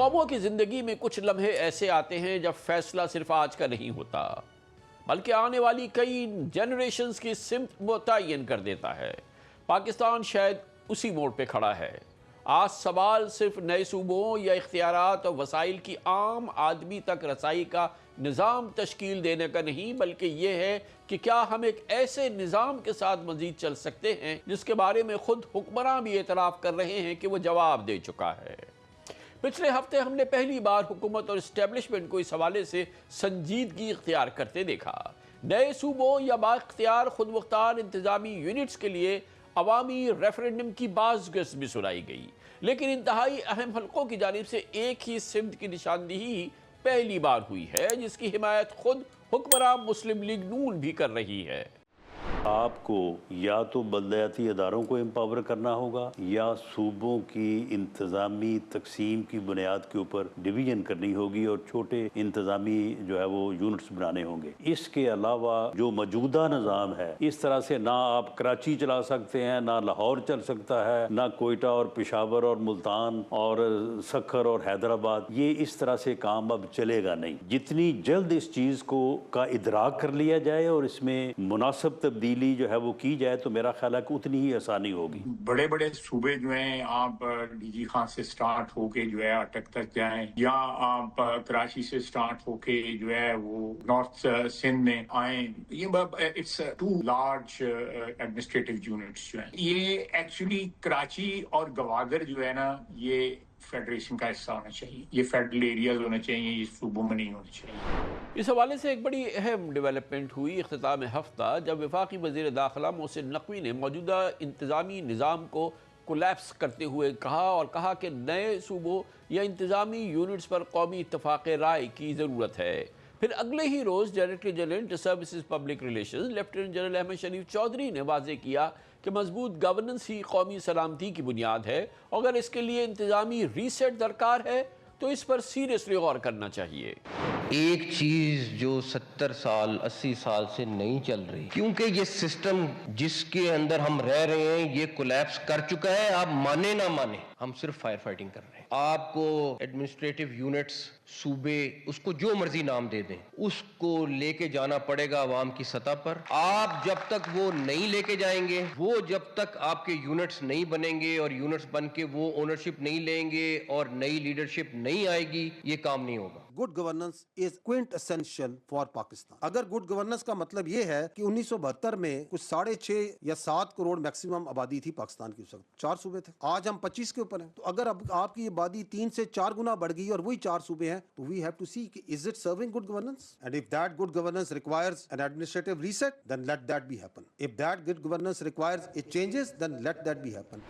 قوموں کی زندگی میں کچھ لمحے ایسے آتے ہیں جب فیصلہ صرف آج کا نہیں ہوتا بلکہ آنے والی کئی جنریشنز کی سمت متعین کر دیتا ہے۔ پاکستان شاید اسی موڑ پہ کھڑا ہے۔ آج سوال صرف نئے صوبوں یا اختیارات اور وسائل کی عام آدمی تک رسائی کا نظام تشکیل دینے کا نہیں، بلکہ یہ ہے کہ کیا ہم ایک ایسے نظام کے ساتھ مزید چل سکتے ہیں جس کے بارے میں خود حکمراں بھی اعتراف کر رہے ہیں کہ وہ جواب دے چکا ہے۔ پچھلے ہفتے ہم نے پہلی بار حکومت اور اسٹیبلشمنٹ کو اس حوالے سے سنجیدگی اختیار کرتے دیکھا۔ نئے صوبوں یا با اختیار خود مختار انتظامی یونٹس کے لیے عوامی ریفرنڈم کی بازگشت بھی سنائی گئی، لیکن انتہائی اہم حلقوں کی جانب سے ایک ہی سمت کی نشاندہی پہلی بار ہوئی ہے، جس کی حمایت خود حکمراں مسلم لیگ نون بھی کر رہی ہے۔ آپ کو یا تو بلدیاتی اداروں کو امپاور کرنا ہوگا یا صوبوں کی انتظامی تقسیم کی بنیاد کے اوپر ڈویژن کرنی ہوگی اور چھوٹے انتظامی جو ہے وہ یونٹس بنانے ہوں گے۔ اس کے علاوہ جو موجودہ نظام ہے، اس طرح سے نہ آپ کراچی چلا سکتے ہیں، نہ لاہور چل سکتا ہے، نہ کوئٹہ اور پشاور اور ملتان اور سکھر اور حیدرآباد، یہ اس طرح سے کام اب چلے گا نہیں۔ جتنی جلد اس چیز کا ادراک کر لیا جائے اور اس میں مناسب تبدیلی جو ہے وہ کی جائے تو میرا خیال ہے کہ اتنی ہی آسانی ہوگی۔ بڑے بڑے صوبے جو ہیں، آپ ڈی جی خان سے سٹارٹ ہو کے جو ہے اٹک تک جائیں، یا آپ کراچی سے سٹارٹ ہو کے جو ہے وہ نارتھ سندھ میں آئیں، یہ it's two large administrative units جو ہیں۔ یہ ایکچولی کراچی اور گوادر جو ہے نا، یہ فیڈریشن کا حصہ ہونا چاہیے، یہ فیڈرل ایریاز ہونا چاہیے، یہ صوبوں میں نہیں ہونا چاہیے۔ اس حوالے سے ایک بڑی اہم ڈیولپمنٹ ہوئی اختتام ہفتہ، جب وفاقی وزیر داخلہ محسن نقوی نے موجودہ انتظامی نظام کو کولیپس کرتے ہوئے کہا کہ نئے صوبوں یا انتظامی یونٹس پر قومی اتفاق رائے کی ضرورت ہے۔ پھر اگلے ہی روز director general inter services public relations lieutenant general Ahmed Sharif Chaudhry نے واضح کیا کہ مضبوط گورننس ہی قومی سلامتی کی بنیاد ہے، اور اگر اس کے لیے انتظامی ریسیٹ درکار ہے تو اس پر سیریسلی غور کرنا چاہیے۔ ایک چیز جو 70 سال 80 سال سے نہیں چل رہی، کیونکہ یہ سسٹم جس کے اندر ہم رہ رہے ہیں یہ کولیپس کر چکا ہے۔ آپ مانے نہ مانے، ہم صرف فائر فائٹنگ کر رہے ہیں۔ آپ کو ایڈمنسٹریٹو یونٹس، صوبے، اس کو جو مرضی نام دے دیں، اس کو لے کے جانا پڑے گا عوام کی سطح پر۔ آپ جب تک وہ نہیں لے کے جائیں گے، وہ جب تک آپ کے یونٹس نہیں بنیں گے اور یونٹس بن کے وہ اونرشپ نہیں لیں گے اور نئی لیڈرشپ نہیں آئے گی، یہ کام نہیں ہوگا۔ Good governance is کوئنٹ essential for Pakistan. اگر گڈ گورننس کا مطلب یہ ہے کہ 1972 میں کچھ 6.5 یا 7 کروڑ میکسیمم آبادی تھی پاکستان کی، اس وقت 4 صوبے تھے، آج ہم 25 کے اوپر ہیں، تو اگر اب آپ کی آبادی 3 سے 4 گنا بڑھ گئی اور وہی 4 صوبے ہیں، تو وی ہیو ٹو سی کہ is it serving good governance, and if that good governance requires an administrative reset then let that be happen, if that good governance requires a changes then let that be happen.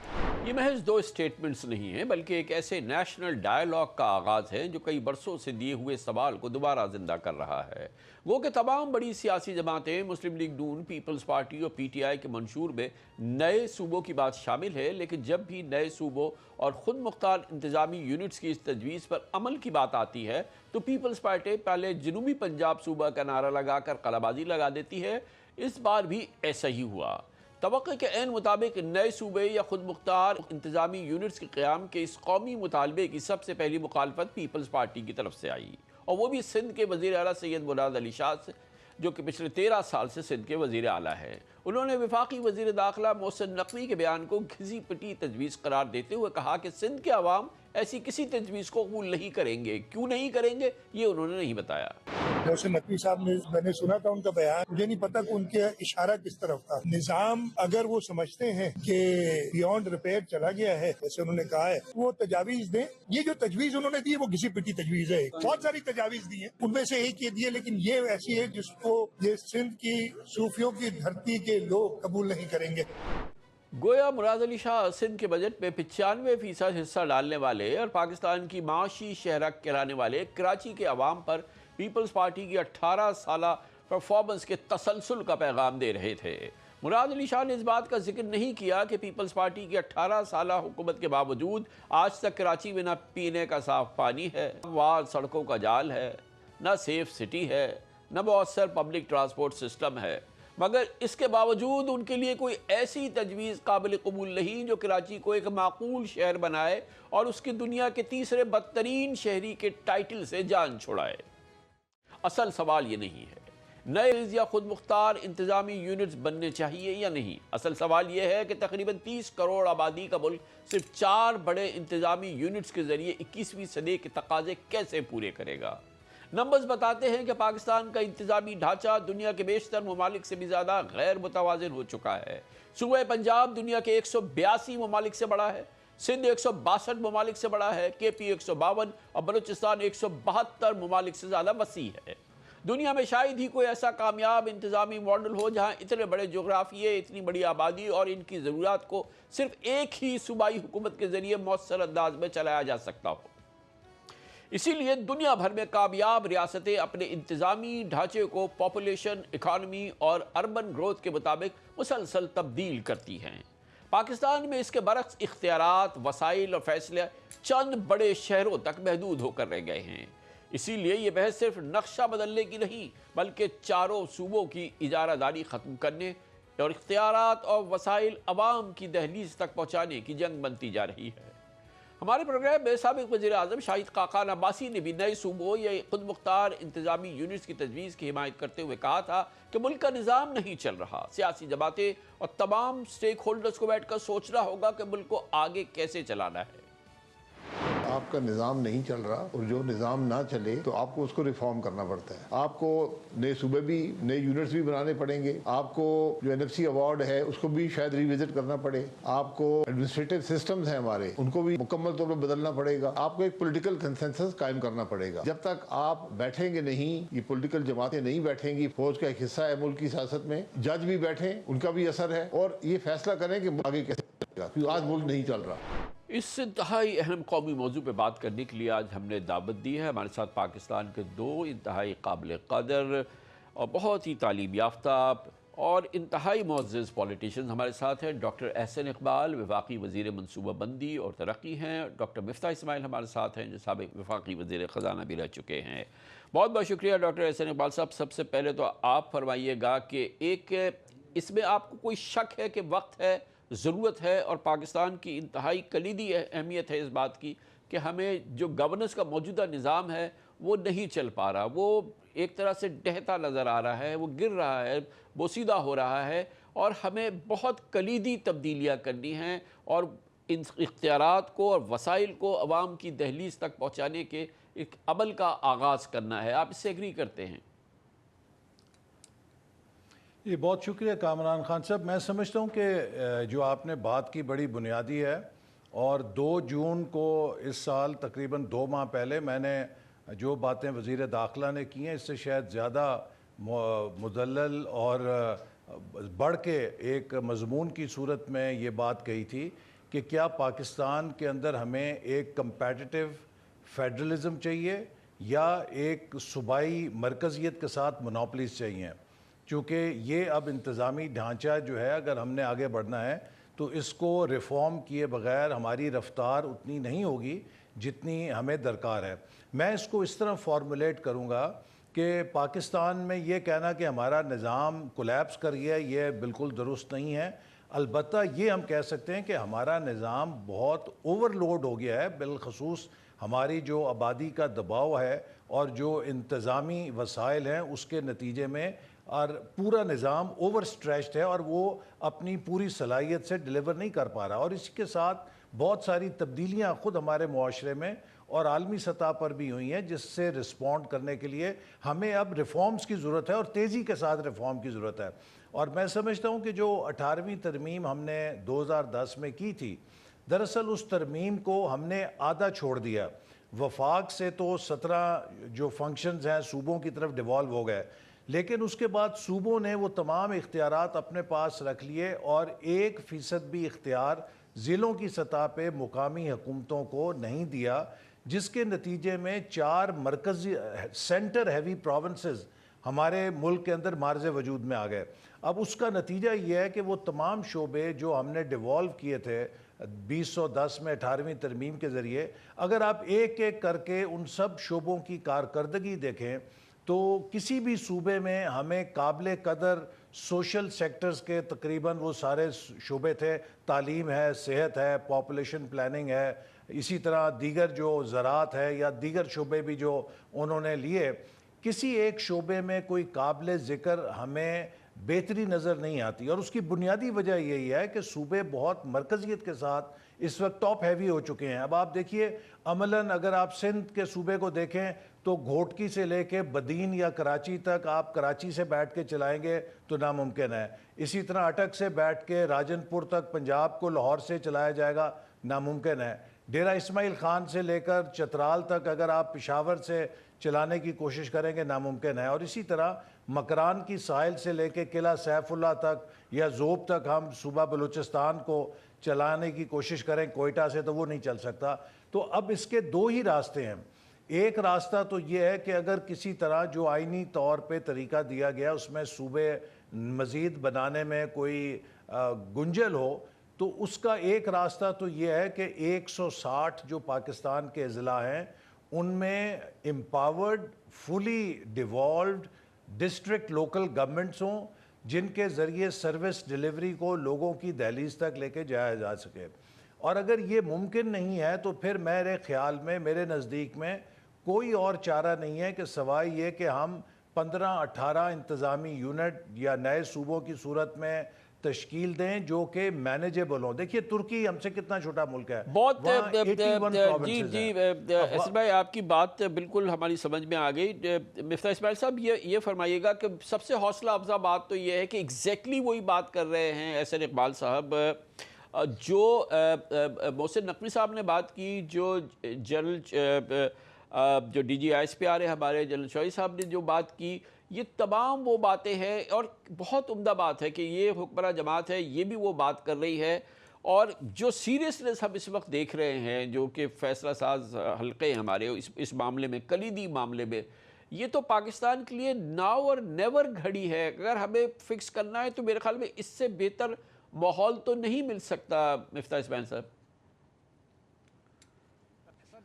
یہ محض 2 statements نہیں ہیں، بلکہ ایک ایسے national dialogue کا آغاز ہے جو کئی برسوں سے دیے ہوئے سوال کو دوبارہ زندہ کر رہا ہے۔ وہ کہ تمام بڑی سیاسی جماعتیں، مسلم لیگ نون، پیپلز پارٹی اور پی ٹی آئی کے منشور میں نئے صوبوں کی بات شامل ہے، لیکن جب بھی نئے صوبوں اور خود مختار انتظامی یونٹس کی اس تجویز پر عمل کی بات آتی ہے تو پیپلز پارٹی پہلے جنوبی پنجاب صوبہ کا نعرہ لگا کر قلعہ بازی لگا دیتی ہے۔ اس بار بھی ایسا ہی ہوا۔ توقع کے عین مطابق نئے صوبے یا خود مختار انتظامی یونٹس کے قیام کے اس قومی مطالبے کی سب سے پہلی مخالفت پیپلز پارٹی کی طرف سے آئی، اور وہ بھی سندھ کے وزیر اعلیٰ سید مراد علی شاہ سے، جو کہ پچھلے 13 سال سے سندھ کے وزیر اعلیٰ ہیں۔ انہوں نے وفاقی وزیر داخلہ محسن نقوی کے بیان کو گھسی پٹی تجویز قرار دیتے ہوئے کہا کہ سندھ کے عوام ایسی کسی تجویز کو قبول نہیں کریں گے۔ کیوں نہیں کریں گے، یہ انہوں نے نہیں بتایا۔ محسن نقوی صاحب نے، میں نے سنا تھا ان کا بیان، مجھے نہیں پتا کہ ان کے اشارہ کس طرف تھا۔ نظام اگر وہ سمجھتے ہیں کہ بیونڈ ریپیئر چلا گیا ہے، جیسے انہوں نے کہا ہے، وہ تجاویز دیں۔ یہ جو تجویز انہوں نے دی وہ گھسی پٹی تجویز ہے، بہت ساری تجاویز دی ہیں، ان میں سے ایک یہ دی ہے، لیکن یہ ایسی ہے جس کو یہ سندھ کی صوفیوں کی دھرتی کے لوگ قبول نہیں کریں گے۔ گویا مراد علی شاہ سندھ کے بجٹ میں 95% حصہ ڈالنے والے اور پاکستان کی معاشی شہرت کرانے والے کراچی کے عوام پر پیپلز پارٹی کی 18 سالہ پرفارمنس کے تسلسل کا پیغام دے رہے تھے۔ مراد علی شاہ نے اس بات کا ذکر نہیں کیا کہ پیپلز پارٹی کی 18 سالہ حکومت کے باوجود آج تک کراچی میں نہ پینے کا صاف پانی ہے، ہموار سڑکوں کا جال ہے، نہ سیف سٹی ہے، نہ مؤثر پبلک ٹرانسپورٹ سسٹم ہے، مگر اس کے باوجود ان کے لیے کوئی ایسی تجویز قابل قبول نہیں جو کراچی کو ایک معقول شہر بنائے اور اس کی دنیا کے تیسرے بدترین شہری کے ٹائٹل سے جان چھڑائے۔ اصل سوال یہ نہیں ہے نئے یا خود مختار انتظامی یونٹس بننے چاہیے یا نہیں، اصل سوال یہ ہے کہ تقریباً 30 کروڑ آبادی کا ملک صرف 4 بڑے انتظامی یونٹس کے ذریعے 21ویں صدی کے تقاضے کیسے پورے کرے گا۔ نمبرز بتاتے ہیں کہ پاکستان کا انتظامی ڈھانچہ دنیا کے بیشتر ممالک سے بھی زیادہ غیر متوازن ہو چکا ہے۔ صوبہ پنجاب دنیا کے 182 ممالک سے بڑا ہے، سندھ 162 ممالک سے بڑا ہے، کے پی 152 اور بلوچستان 172 ممالک سے زیادہ وسیع ہے۔ دنیا میں شاید ہی کوئی ایسا کامیاب انتظامی ماڈل ہو جہاں اتنے بڑے جغرافیے، اتنی بڑی آبادی اور ان کی ضروریات کو صرف ایک ہی صوبائی حکومت کے ذریعے مؤثر انداز میں چلایا جا سکتا ہو۔ اسی لیے دنیا بھر میں کامیاب ریاستیں اپنے انتظامی ڈھانچے کو پاپولیشن، اکانومی اور اربن گروتھ کے مطابق مسلسل تبدیل کرتی ہیں۔ پاکستان میں اس کے برعکس اختیارات، وسائل اور فیصلے چند بڑے شہروں تک محدود ہو کر رہ گئے ہیں۔ اسی لیے یہ بحث صرف نقشہ بدلنے کی نہیں بلکہ چاروں صوبوں کی اجارہ داری ختم کرنے اور اختیارات اور وسائل عوام کی دہلیز تک پہنچانے کی جنگ بنتی جا رہی ہے۔ ہمارے پروگرام میں سابق وزیر اعظم شاہد خاقان عباسی نے بھی نئے صوبوں یا خود مختار انتظامی یونٹس کی تجویز کی حمایت کرتے ہوئے کہا تھا کہ ملک کا نظام نہیں چل رہا، سیاسی جماعتیں اور تمام سٹیک ہولڈرز کو بیٹھ کر سوچنا ہوگا کہ ملک کو آگے کیسے چلانا ہے۔ آپ کا نظام نہیں چل رہا اور جو نظام نہ چلے تو آپ کو اس کو ریفارم کرنا پڑتا ہے۔ آپ کو نئے صوبے بھی، نئے یونٹس بھی بنانے پڑیں گے، آپ کو جو NFC ایوارڈ ہے اس کو بھی شاید ریوزٹ کرنا پڑے، آپ کو ایڈمنسٹریٹو سسٹمز ہیں ہمارے ان کو بھی مکمل طور پر بدلنا پڑے گا، آپ کو ایک پولیٹیکل کنسنسس قائم کرنا پڑے گا۔ جب تک آپ بیٹھیں گے نہیں، یہ پولیٹیکل جماعتیں نہیں بیٹھیں گی، فوج کا ایک حصہ ہے ملک کی سیاست میں، جج بھی بیٹھیں ان کا بھی اثر ہے اور یہ فیصلہ کریں کہ آگے کیسے چلے گا، کیونکہ آج ملک نہیں چل رہا۔ اس انتہائی اہم قومی موضوع پہ بات کرنے کے لیے آج ہم نے دعوت دی ہے۔ ہمارے ساتھ پاکستان کے 2 انتہائی قابل قدر اور بہت ہی تعلیم یافتہ اور انتہائی معزز پولیٹیشنز ہمارے ساتھ ہیں۔ ڈاکٹر احسن اقبال وفاقی وزیر منصوبہ بندی اور ترقی ہیں، ڈاکٹر مفتاح اسماعیل ہمارے ساتھ ہیں جو سابق وفاقی وزیر خزانہ بھی رہ چکے ہیں۔ بہت بہت شکریہ ڈاکٹر احسن اقبال صاحب۔ سب سے پہلے تو آپ فرمائیے گا کہ ایک اس میں آپ کو کوئی شک ہے کہ وقت ہے، ضرورت ہے اور پاکستان کی انتہائی کلیدی اہمیت ہے اس بات کی کہ ہمیں جو گورننس کا موجودہ نظام ہے وہ نہیں چل پا رہا، وہ ایک طرح سے ڈہتا نظر آ رہا ہے، وہ گر رہا ہے، بوسیدہ ہو رہا ہے اور ہمیں بہت کلیدی تبدیلیاں کرنی ہیں اور ان اختیارات کو اور وسائل کو عوام کی دہلیز تک پہنچانے کے ایک عمل کا آغاز کرنا ہے۔ آپ اس سے ایگری کرتے ہیں؟ یہ بہت شکریہ کامران خان صاحب۔ میں سمجھتا ہوں کہ جو آپ نے بات کی بڑی بنیادی ہے اور 2 جون کو اس سال تقریباً 2 ماہ پہلے میں نے جو باتیں وزیر داخلہ نے کی ہیں اس سے شاید زیادہ مدلل اور بڑھ کے ایک مضمون کی صورت میں یہ بات کہی تھی کہ کیا پاکستان کے اندر ہمیں ایک کمپیٹیٹیو فیڈرلزم چاہیے یا ایک صوبائی مرکزیت کے ساتھ مونوپلیز چاہیے، چونکہ یہ اب انتظامی ڈھانچہ جو ہے اگر ہم نے آگے بڑھنا ہے تو اس کو ریفارم کیے بغیر ہماری رفتار اتنی نہیں ہوگی جتنی ہمیں درکار ہے۔ میں اس کو اس طرح فارمولیٹ کروں گا کہ پاکستان میں یہ کہنا کہ ہمارا نظام کولیپس کر گیا یہ بالکل درست نہیں ہے، البتہ یہ ہم کہہ سکتے ہیں کہ ہمارا نظام بہت اوور لوڈ ہو گیا ہے، بالخصوص ہماری جو آبادی کا دباؤ ہے اور جو انتظامی وسائل ہیں اس کے نتیجے میں اور پورا نظام اوور سٹریچڈ ہے اور وہ اپنی پوری صلاحیت سے ڈیلیور نہیں کر پا رہا، اور اس کے ساتھ بہت ساری تبدیلیاں خود ہمارے معاشرے میں اور عالمی سطح پر بھی ہوئی ہیں جس سے رسپونڈ کرنے کے لیے ہمیں اب ریفارمز کی ضرورت ہے اور تیزی کے ساتھ ریفارم کی ضرورت ہے۔ اور میں سمجھتا ہوں کہ جو 18ویں ترمیم ہم نے 2010 میں کی تھی، دراصل اس ترمیم کو ہم نے آدھا چھوڑ دیا۔ وفاق سے تو 17 جو فنکشنز ہیں صوبوں کی طرف ڈیوالو ہو گئے، لیکن اس کے بعد صوبوں نے وہ تمام اختیارات اپنے پاس رکھ لیے اور 1% بھی اختیار ضلعوں کی سطح پہ مقامی حکومتوں کو نہیں دیا، جس کے نتیجے میں 4 مرکزی سینٹر ہیوی پروونسز ہمارے ملک کے اندر معرض وجود میں آ گئے۔ اب اس کا نتیجہ یہ ہے کہ وہ تمام شعبے جو ہم نے ڈیوالو کیے تھے 2010 میں 18ویں ترمیم کے ذریعے، اگر آپ ایک ایک کر کے ان سب شعبوں کی کارکردگی دیکھیں تو کسی بھی صوبے میں ہمیں قابل قدر سوشل سیکٹرز کے تقریباً وہ سارے شعبے تھے، تعلیم ہے، صحت ہے، پاپولیشن پلاننگ ہے، اسی طرح دیگر جو زراعت ہے یا دیگر شعبے بھی جو انہوں نے لیے، کسی ایک شعبے میں کوئی قابل ذکر ہمیں بہتری نظر نہیں آتی، اور اس کی بنیادی وجہ یہی ہے کہ صوبے بہت مرکزیت کے ساتھ اس وقت ٹاپ ہیوی ہو چکے ہیں۔ اب آپ دیکھیے عملاً اگر آپ سندھ کے صوبے کو دیکھیں تو گھوٹکی سے لے کے بدین یا کراچی تک آپ کراچی سے بیٹھ کے چلائیں گے تو ناممکن ہے، اسی طرح اٹک سے بیٹھ کے راجن پور تک پنجاب کو لاہور سے چلایا جائے گا، ناممکن ہے، ڈیرہ اسماعیل خان سے لے کر چترال تک اگر آپ پشاور سے چلانے کی کوشش کریں گے ناممکن ہے، اور اسی طرح مکران کی ساحل سے لے کے قلعہ سیف اللہ تک یا ذوب تک ہم صوبہ بلوچستان کو چلانے کی کوشش کریں کوئٹہ سے تو وہ نہیں چل سکتا۔ تو اب اس کے دو ہی راستے ہیں، ایک راستہ تو یہ ہے کہ اگر کسی طرح جو آئینی طور پہ طریقہ دیا گیا اس میں صوبے مزید بنانے میں کوئی گنجل ہو، تو اس کا ایک راستہ تو یہ ہے کہ 160 جو پاکستان کے اضلاع ہیں ان میں امپاورڈ فلی ڈیوالوڈ ڈسٹرکٹ لوکل گورنمنٹس ہوں جن کے ذریعے سروس ڈیلیوری کو لوگوں کی دہلیز تک لے کے جایا جا سکے، اور اگر یہ ممکن نہیں ہے تو پھر میرے خیال میں، میرے نزدیک میں کوئی اور چارہ نہیں ہے کہ سوائے یہ کہ ہم 15-18 انتظامی یونٹ یا نئے صوبوں کی صورت میں تشکیل دیں جو کہ مینیجیبل ہوں۔ دیکھیے ترکی ہم سے کتنا چھوٹا ملک ہے، بہت جی اسد بھائی آپ کی بات بالکل ہماری سمجھ میں آ گئی۔ مفتاح اسماعیل صاحب یہ فرمائیے گا کہ سب سے حوصلہ افزا بات تو یہ ہے کہ ایگزیکٹلی وہی بات کر رہے ہیں احسن اقبال صاحب جو محسن نقوی صاحب نے بات کی، جو جو D G I S P R ہے ہمارے جنرل شوئی صاحب نے جو بات کی، یہ تمام وہ باتیں ہیں، اور بہت عمدہ بات ہے کہ یہ حکمراں جماعت ہے یہ بھی وہ بات کر رہی ہے، اور جو سیریسنس ہم اس وقت دیکھ رہے ہیں جو کہ فیصلہ ساز حلقے ہیں ہمارے اس معاملے میں، کلیدی معاملے میں، یہ تو پاکستان کے لیے ناؤ اور نیور گھڑی ہے۔ اگر ہمیں فکس کرنا ہے تو میرے خیال میں اس سے بہتر ماحول تو نہیں مل سکتا۔ مفتاح اسماعیل صاحب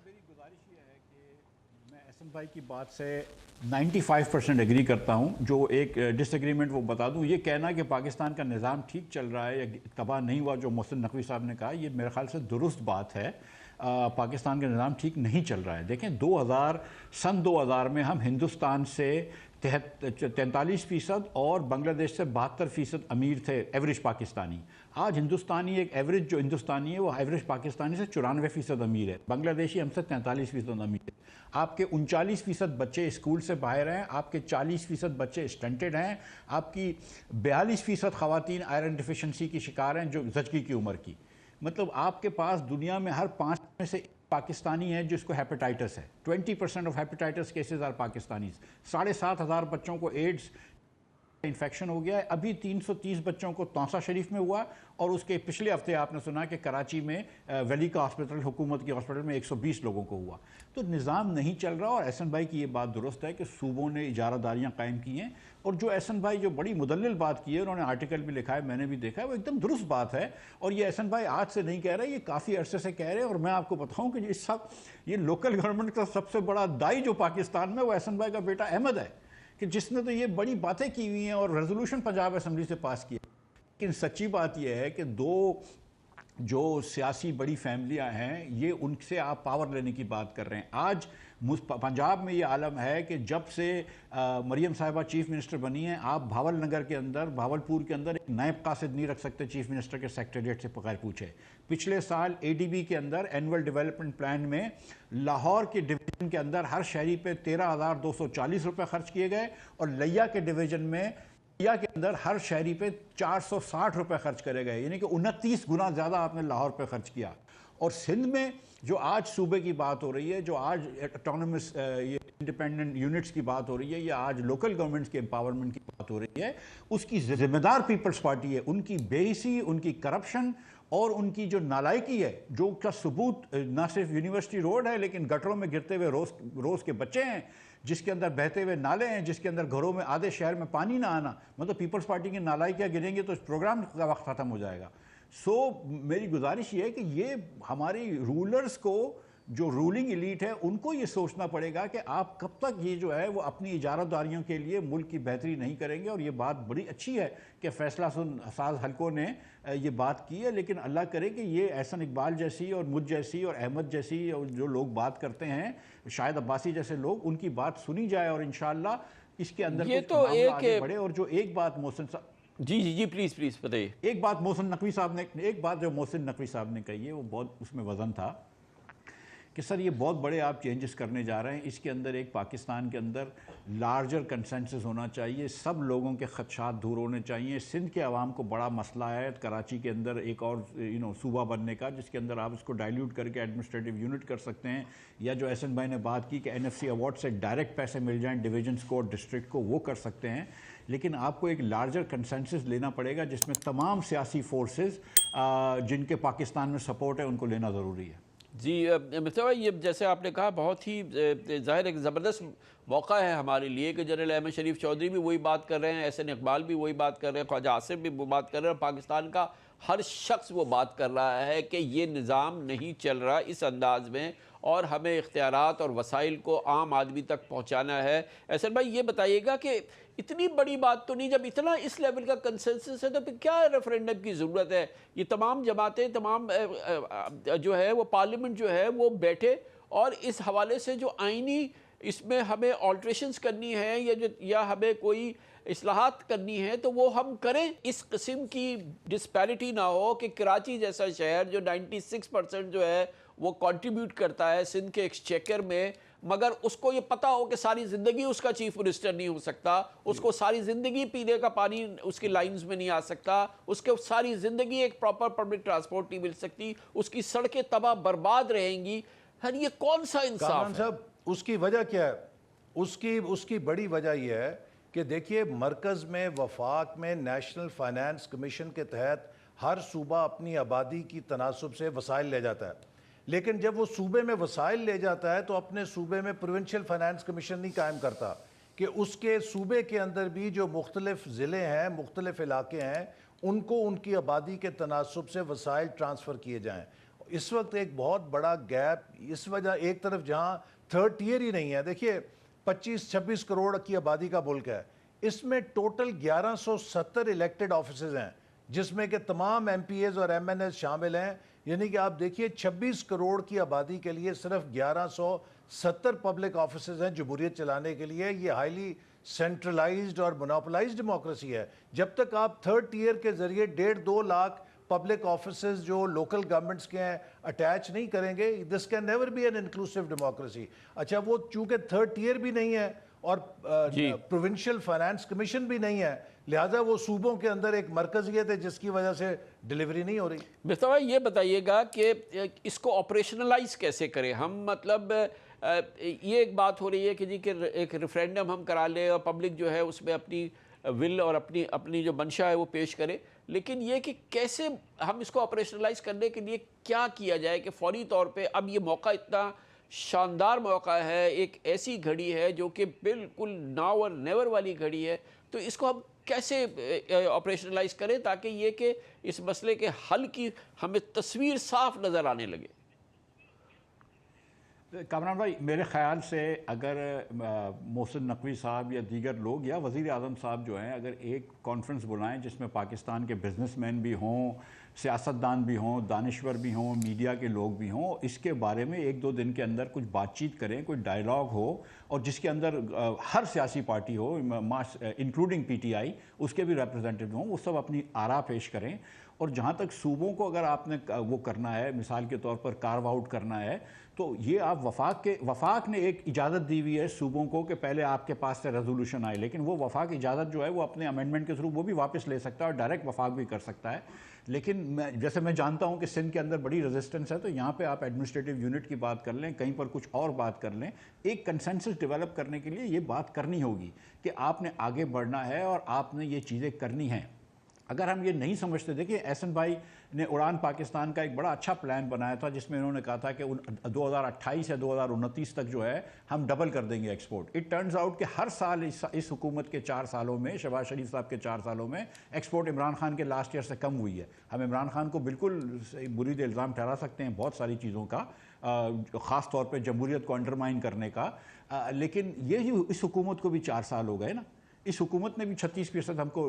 میری گزارش یہ ہے کہ میں احسن بھائی کی بات سے 95% ایگری کرتا ہوں۔ جو ایک ڈس ایگریمنٹ وہ بتا دوں، یہ کہنا کہ پاکستان کا نظام ٹھیک چل رہا ہے یا تباہ نہیں ہوا، جو محسن نقوی صاحب نے کہا، یہ میرے خیال سے درست بات ہے۔ پاکستان کا نظام ٹھیک نہیں چل رہا ہے۔ دیکھیں سن 2000 میں ہم ہندوستان سے 43% اور بنگلہ دیش سے 72% امیر تھے ایوریج پاکستانی۔ آج ہندوستانی ایک ایوریج جو ہندوستانی ہے وہ ایوریج پاکستانی سے 94% امیر ہے، بنگلہ دیشی ہم سے 43% امیر ہے۔ آپ کے 39% بچے اسکول سے باہر ہیں، آپ کے 40% بچے اسٹنٹڈ ہیں، آپ کی 42% خواتین آئرن ڈیفیشنسی کی شکار ہیں جو زچگی کی عمر کی۔ مطلب آپ کے پاس دنیا میں ہر 5 میں سے پاکستانی ہے جس کو ہیپیٹائٹس ہے۔ 20% of hepatitis cases are Pakistanis. 7,500 بچوں کو ایڈز انفیکشن ہو گیا ہے۔ ابھی 330 بچوں کو توسہ شریف میں ہوا، اور اس کے پچھلے ہفتے آپ نے سنا کہ کراچی میں ویلی کا ہاسپٹل، حکومت کی ہاسپٹل میں 120 لوگوں کو ہوا۔ تو نظام نہیں چل رہا، اور احسن بھائی کی یہ بات درست ہے کہ صوبوں نے اجارہ داریاں قائم کی ہیں، اور جو احسن بھائی جو بڑی مدلل بات کی ہے، انہوں نے آرٹیکل بھی لکھا ہے، میں نے بھی دیکھا ہے، وہ ایک دم درست بات ہے۔ اور یہ احسن بھائی آج سے نہیں کہہ رہے، یہ کافی عرصے سے کہہ رہے ہیں، اور میں آپ کو بتاؤں کہ یہ لوکل گورنمنٹ کا سب سے بڑا دائی جو پاکستان میں، وہ احسن بھائی کا بیٹا احمد ہے، کہ جس نے تو یہ بڑی باتیں کی ہوئی ہیں اور ریزولوشن پنجاب اسمبلی سے پاس کیا۔ لیکن سچی بات یہ ہے کہ دو جو سیاسی بڑی فیملیاں ہیں، یہ ان سے آپ پاور لینے کی بات کر رہے ہیں۔ آج پنجاب میں یہ عالم ہے کہ جب سے مریم صاحبہ چیف منسٹر بنی ہیں، آپ بھاولپور کے اندر ایک نائب قاصد نہیں رکھ سکتے چیف منسٹر کے سیکریٹریٹ سے بغیر پوچھے۔ پچھلے سال اے ڈی بی کے اندر اینول ڈیولپمنٹ پلان میں لاہور کے ڈویژن کے اندر ہر شہری پہ 13,240 روپے خرچ کیے گئے، اور لیا کے ڈویژن میں کے اندر ہر شہری پہ 460 روپے خرچ کرے گئے، یعنی کہ 29 گنا زیادہ آپ نے لاہور پہ خرچ کیا۔ اور سندھ میں جو آج صوبے کی بات ہو رہی ہے، جو آج اٹانومس انڈیپینڈنٹ یونٹس کی بات ہو رہی ہے، یا آج لوکل گورنمنٹس کے امپاورمنٹ کی بات ہو رہی ہے، اس کی ذمہ دار پیپلز پارٹی ہے۔ ان کی بے حسی، ان کی کرپشن اور ان کی جو نالائکی ہے، جو کا ثبوت نہ صرف یونیورسٹی روڈ ہے لیکن گٹروں میں گرتے ہوئے روز کے بچے ہیں، جس کے اندر بہتے ہوئے نالے ہیں، جس کے اندر گھروں میں آدھے شہر میں پانی نہ آنا، مطلب پیپلز پارٹی کی نالائکیاں گریں گے تو اس پروگرام کا وقت ختم ہو جائے گا۔ میری گزارش یہ ہے کہ یہ ہماری رولرز کو جو رولنگ ایلیٹ ہے ان کو یہ سوچنا پڑے گا کہ آپ کب تک یہ جو ہے وہ اپنی اجارت داریوں کے لیے ملک کی بہتری نہیں کریں گے. اور یہ بات بڑی اچھی ہے کہ فیصلہ ساز حلقوں نے یہ بات کی ہے, لیکن اللہ کرے کہ یہ احسن اقبال جیسی اور مجھ جیسی اور احمد جیسی اور جو لوگ بات کرتے ہیں, شاہد عباسی جیسے لوگ, ان کی بات سنی جائے اور انشاءاللہ اس کے اندر یہ کچھ تو معاملہ آگے ایک بڑھے. اور جو ایک بات محسن صاحب, جی پلیز بتائیے. ایک بات محسن نقوی صاحب نے, ایک بات جو محسن نقوی صاحب نے کہی ہے وہ بہت اس میں وزن تھا کہ سر یہ بہت بڑے آپ چینجز کرنے جا رہے ہیں, اس کے اندر ایک پاکستان کے اندر لارجر کنسنسس ہونا چاہیے, سب لوگوں کے خدشات دور ہونے چاہیے. سندھ کے عوام کو بڑا مسئلہ ہے کراچی کے اندر ایک اور صوبہ بننے کا, جس کے اندر آپ اس کو ڈائلیوٹ کر کے ایڈمنسٹریٹو یونٹ کر سکتے ہیں, یا جو احسن بھائی نے بات کی کہ NFC ایوارڈ سے ڈائریکٹ پیسے مل جائیں ڈویژنس کو اور ڈسٹرکٹ کو, وہ کر سکتے ہیں. لیکن آپ کو ایک لارجر کنسنسس لینا پڑے گا جس میں تمام سیاسی فورسز جن کے پاکستان میں سپورٹ ہے ان کو لینا ضروری ہے. جی مصطفیٰ بھائی, یہ جیسے آپ نے کہا بہت ہی ظاہر ایک زبردست موقع ہے ہمارے لیے کہ جنرل احمد شریف چودھری بھی وہی بات کر رہے ہیں, احسن اقبال بھی وہی بات کر رہے ہیں, خواجہ آصف بھی وہ بات کر رہے ہیں, اور پاکستان کا ہر شخص وہ بات کر رہا ہے کہ یہ نظام نہیں چل رہا اس انداز میں, اور ہمیں اختیارات اور وسائل کو عام آدمی تک پہنچانا ہے. احسن بھائی یہ بتائیے گا کہ اتنی بڑی بات تو نہیں, جب اتنا اس لیول کا کنسنسس ہے تو پھر کیا ریفرینڈم کی ضرورت ہے؟ یہ تمام جماعتیں, تمام جو ہے وہ پارلیمنٹ جو ہے وہ بیٹھے اور اس حوالے سے جو آئینی اس میں ہمیں آلٹریشنز کرنی ہے یا ہمیں کوئی اصلاحات کرنی ہے تو وہ ہم کریں. اس قسم کی ڈسپیرٹی نہ ہو کہ کراچی جیسا شہر جو 96% جو ہے وہ کنٹریبیوٹ کرتا ہے سندھ کے ایکسچیکر میں, مگر اس کو یہ پتا ہو کہ ساری زندگی اس کا چیف منسٹر نہیں ہو سکتا, اس کو ساری زندگی پینے کا پانی اس کی لائنز میں نہیں آ سکتا, اس کو ساری زندگی ایک پراپر پبلک ٹرانسپورٹ نہیں مل سکتی, اس کی سڑکیں تباہ برباد رہیں گی. یہ کون سا انصاف ہے؟ اس کی وجہ کیا ہے؟ اس کی بڑی وجہ یہ ہے کہ دیکھیے مرکز میں وفاق میں نیشنل فائنانس کمیشن کے تحت ہر صوبہ اپنی آبادی کی تناسب سے وسائل لے جاتا ہے, لیکن جب وہ صوبے میں وسائل لے جاتا ہے تو اپنے صوبے میں پروونشل فائنانس کمیشن نہیں قائم کرتا کہ اس کے صوبے کے اندر بھی جو مختلف ضلع ہیں, مختلف علاقے ہیں, ان کو ان کی آبادی کے تناسب سے وسائل ٹرانسفر کیے جائیں. اس وقت ایک بہت بڑا گیپ اس وجہ, ایک طرف جہاں تھرڈ ٹیئر ہی نہیں ہے, دیکھیے 25-26 کروڑ کی آبادی کا ملک ہے, اس میں ٹوٹل 1170 الیکٹڈ آفیسز ہیں جس میں کہ تمام MPAs اور MNAs شامل ہیں, یعنی کہ آپ دیکھیے 26 کروڑ کی آبادی کے لیے صرف 1170 پبلک آفیسز ہیں جمہوریت چلانے کے لیے. یہ ہائیلی سینٹرلائزڈ اور مونوپلائزڈ ڈیموکریسی ہے. جب تک آپ تھرڈ ٹیئر کے ذریعے 1.5-2 لاکھ پبلک آفیسز جو لوکل گورنمنٹس کے ہیں اٹیچ نہیں کریں گے, this can never be an inclusive democracy. اچھا وہ چونکہ تھرڈ ٹیئر بھی نہیں ہے اور پروونشل فائنانس کمیشن بھی نہیں ہے, لہٰذا وہ صوبوں کے اندر ایک مرکزیت ہے جس کی وجہ سے ڈیلیوری نہیں ہو رہی. مصطفیٰ یہ بتائیے گا کہ اس کو آپریشنلائز کیسے کریں ہم, مطلب یہ ایک بات ہو رہی ہے کہ جی کہ ایک ریفرینڈم ہم کرا لیں اور پبلک جو ہے اس میں اپنی ول اور اپنی جو منشا ہے وہ پیش کرے, لیکن یہ کہ کیسے ہم اس کو آپریشنلائز کرنے کے لیے کیا کیا جائے کہ فوری طور پہ اب یہ موقع اتنا شاندار موقع ہے, ایک ایسی گھڑی ہے جو کہ بالکل ناؤ اور نیور والی گھڑی ہے, تو اس کو ہم کیسے آپریشنلائز کریں تاکہ یہ کہ اس مسئلے کے حل کی ہمیں تصویر صاف نظر آنے لگے؟ کامران بھائی میرے خیال سے اگر محسن نقوی صاحب یا دیگر لوگ یا وزیر اعظم صاحب جو ہیں اگر ایک کانفرنس بلائیں جس میں پاکستان کے بزنس مین بھی ہوں, سیاستدان بھی ہوں, دانشور بھی ہوں, میڈیا کے لوگ بھی ہوں, اس کے بارے میں 1-2 دن کے اندر کچھ بات چیت کریں, کوئی ڈائیلاگ ہو اور جس کے اندر ہر سیاسی پارٹی ہو انکلوڈنگ PTI اس کے بھی ریپرزینٹیو ہوں, وہ سب اپنی آراء پیش کریں. اور جہاں تک صوبوں کو اگر آپ نے وہ کرنا ہے, مثال کے طور پر کارو آؤٹ کرنا ہے, تو یہ آپ وفاق نے ایک اجازت دی ہوئی ہے صوبوں کو کہ پہلے آپ کے پاس سے ریزولوشن آئے, لیکن وہ وفاق اجازت جو ہے وہ اپنے امینڈمنٹ کے تھرو وہ بھی واپس لے سکتا ہے اور ڈائریکٹ وفاق بھی کر سکتا ہے. لیکن جیسے میں جانتا ہوں کہ سندھ کے اندر بڑی ریزسٹنس ہے, تو یہاں پہ آپ ایڈمنسٹریٹو یونٹ کی بات کر لیں, کہیں پر کچھ اور بات کر لیں, ایک کنسنسس ڈیولپ کرنے کے لیے یہ بات کرنی ہوگی کہ آپ نے آگے بڑھنا ہے اور آپ نے یہ چیزیں کرنی ہیں. اگر ہم یہ نہیں سمجھتے، دیکھیں احسن بھائی نے اڑان پاکستان کا ایک بڑا اچھا پلان بنایا تھا جس میں انہوں نے کہا تھا کہ 2028 یا 2029 تک جو ہے ہم ڈبل کر دیں گے ایکسپورٹ. اٹ ٹرنز آؤٹ کہ ہر سال اس حکومت کے 4 سالوں میں، شہباز شریف صاحب کے 4 سالوں میں ایکسپورٹ عمران خان کے لاسٹ ایئر سے کم ہوئی ہے. ہم عمران خان کو بالکل برید الزام ٹھہرا سکتے ہیں بہت ساری چیزوں کا، خاص طور پہ جمہوریت کو انڈرمائن کرنے کا، لیکن یہ جو اس حکومت کو بھی 4 سال ہو گئے نا، اس حکومت نے بھی 36% ہم کو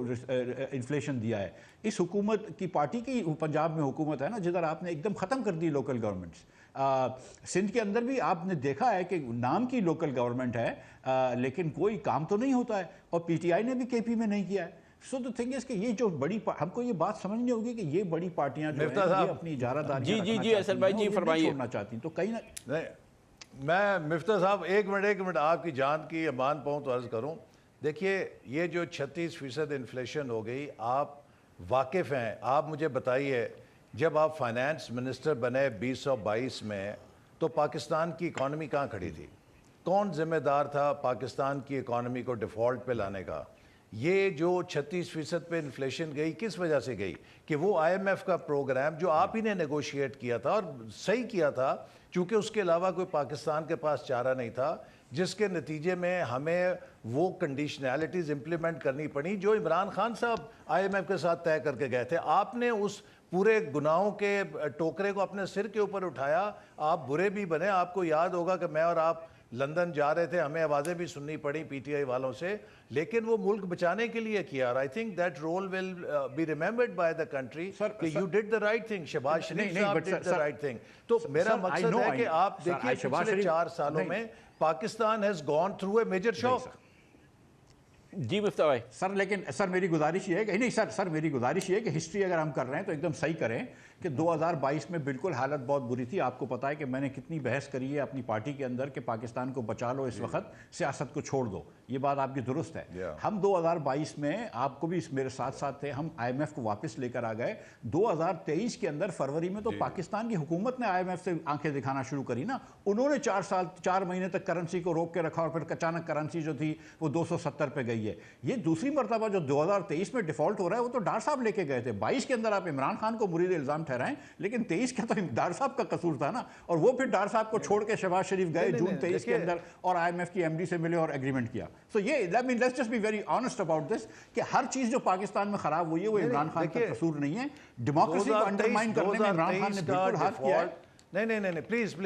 انفلیشن دیا ہے. اس حکومت کی پارٹی کی پنجاب میں حکومت ہے نا، جدھر آپ نے ایک دم ختم کر دی لوکل گورنمنٹس. سندھ کے اندر بھی آپ نے دیکھا ہے کہ نام کی لوکل گورنمنٹ ہے لیکن کوئی کام تو نہیں ہوتا ہے، اور پی ٹی آئی نے بھی کے پی میں نہیں کیا ہے. سو دا تھنگ از کہ یہ جو بڑی ہم کو یہ بات سمجھنی ہوگی کہ یہ بڑی پارٹیاں جو ہیں یہ اپنی اجارہ داریاں جی احسن بھائی جی فرمائیے. چھوڑنا چاہتی ہیں تو کہیں نہ میں مفتہ صاحب ایک منٹ آپ کی جان کی امان پاؤں تو عرض کروں. دیکھیے یہ جو 36% انفلیشن ہو گئی، آپ واقف ہیں، آپ مجھے بتائیے جب آپ فائنانس منسٹر بنے 2022 میں تو پاکستان کی اکانومی کہاں کھڑی تھی؟ کون ذمہ دار تھا پاکستان کی اکانومی کو ڈیفالٹ پہ لانے کا؟ یہ جو 36% پہ انفلیشن گئی کس وجہ سے گئی؟ کہ وہ آئی ایم ایف کا پروگرام جو آپ ہی نے نیگوشیٹ کیا تھا اور صحیح کیا تھا، چونکہ اس کے علاوہ کوئی پاکستان کے پاس چارہ نہیں تھا، جس کے نتیجے میں ہمیں وہ کنڈیشنالٹیز امپلیمنٹ کرنی پڑی جو عمران خان صاحب آئی ایم ایف کے ساتھ طے کر کے گئے تھے. آپ نے اس پورے گناہوں کے ٹوکرے کو اپنے سر کے اوپر اٹھایا، آپ برے بھی بنے. آپ کو یاد ہوگا کہ میں اور آپ لندن جا رہے تھے، ہمیں آوازیں بھی سننی پڑی پی ٹی آئی والوں سے، لیکن وہ ملک بچانے کے لیے کیا. اور I think that role will be remembered by the country کہ you did the right thing. Shehbaz Sharif صاحب ڈڈ دا رائٹ تھنگ. تو میرا مقصد ہے کہ آپ دیکھیے پچھلے 4 سالوں میں Pakistan has gone through a major shock. جی مفتہ بھائی. سر لیکن سر میری گزارش یہ ہے کہ نہیں سر میری گزارش یہ ہے کہ ہسٹری اگر ہم کر رہے ہیں تو ایک دم صحیح کریں کہ 2022 میں بالکل حالت بہت بری تھی. آپ کو پتا ہے کہ میں نے کتنی بحث کری ہے اپنی پارٹی کے اندر کہ پاکستان کو بچا لو اس وقت، سیاست کو چھوڑ دو. یہ بات آپ کی درست ہے. ہم 2022 میں آپ کو بھی میرے ساتھ ساتھ تھے، ہم آئی ایم ایف کو واپس لے کر آ گئے. 2023 کے اندر فروری میں تو پاکستان کی حکومت نے آئی ایم ایف سے آنکھیں دکھانا شروع کری نا. انہوں نے 4 مہینے تک کرنسی کو روک کے رکھا اور پھر اچانک کرنسی جو تھی وہ 270 پہ گئی ہے. یہ دوسری مرتبہ جو 2023 میں ڈیفالٹ ہو رہا ہے وہ تو ڈار صاحب لے کے گئے تھے. 22 کے اندر آپ عمران خان کو مرید الزام ٹھہرائیں، لیکن 23 کا تو ڈار صاحب کا قصور تھا نا. اور وہ پھر ڈار صاحب کو چھوڑ کے شہباز شریف گئے جون 23 کے اندر اور آئی ایم ایف کی ایم ڈی سے ملے اور ایگریمنٹ کیا. سو یہ let's just be very honest about this کہ ہر چیز جو پاکستان میں خراب ہوئی ہے وہ عمران خان کا قصور نہیں ہے. ڈیموکریسی کو انڈرمائن کرنے میں عمران خان نے بالکل ہاتھ کیا ہے. نہیں پلیز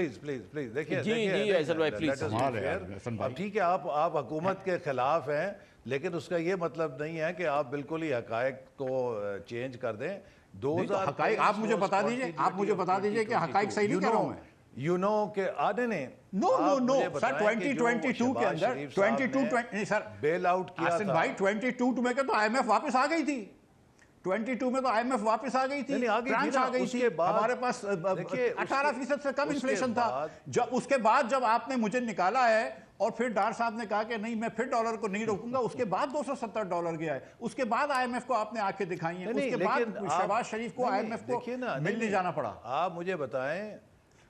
دیکھیے جی احسن بھائی پلیز. اب ٹھیک ہے آپ حکومت کے خلاف ہیں، لیکن اس کا یہ مطلب نہیں ہے کہ آپ بالکل ہی حقائق کو چینج کر دیں. حقائق آپ مجھے بتا دیجئے کہ حقائق صحیح نہیں کہہ رہا ہوں میں. یو نو کہ نہیں نو سر 2022 کے اندر 22 سر بیل آؤٹ کیا حسن بھائی 22 میں تو آئی ایم ایف واپس آ گئی تھی. 22 میں تو آئی ایم ایف واپس آ گئی تھی، فرانس آ گئی تھی. ہمارے پاس 18% سے کم انفلیشن تھا. جب اس کے بعد جب آپ نے مجھے نکالا ہے اور پھر ڈار صاحب نے کہا کہ نہیں میں پھر ڈالر کو نہیں روکوں گا، اس کے بعد $270 گیا ہے. اس کے بعد آئی ایم ایف کو آپ نے آنکھیں دکھائی ہیں. اس کے بعد شہباز شریف کو آئی ایم ایف کو ملنے جانا پڑا. آپ مجھے بتائیں